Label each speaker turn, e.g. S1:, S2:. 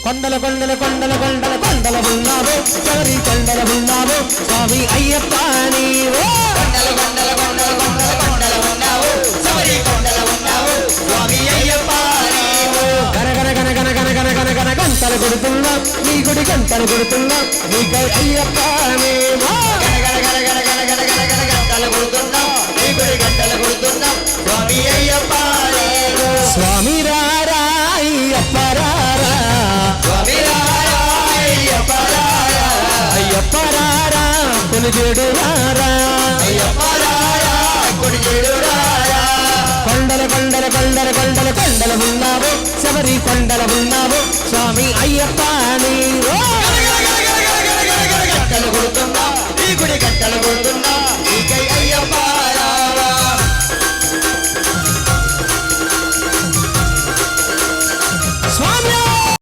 S1: కొండల కొండల కొండల కొండల కొండల ఉన్నావు శబరి కొండల ఉన్నావు స్వామి అయ్యప్ప నీవు
S2: కొండల కొండల కొండల కొండల కొండల ఉన్నావు శబరి కొండల ఉన్నావు స్వామి అయ్యప్ప నీవు
S1: గన గన గన గన గన గన గన గన గంటలు కొడుతున్నా నీ గుడి గంటలు కొడుతున్నా నీకై అయ్యప్ప నీవు
S2: గన గన గన గన గన గన గన గన గంటలు కొడుతున్నా నీ గుడి గంటలు కొడుతున్నా స్వామి అయ్యప్ప నీవు
S1: స్వామి రారా అయ్యప్ప రారా
S2: స్వామి రారా అయ్యప్ప రారా
S1: అయ్యప్ప రారా కొలుగేడు రారా
S2: అయ్యప్ప రారా కొడుకేడు రారా
S1: కొండల కొండల కొండల కొండల కొండల ఉన్నావు శబరి కొండల ఉన్నావు స్వామి అయ్యప్ప నీవు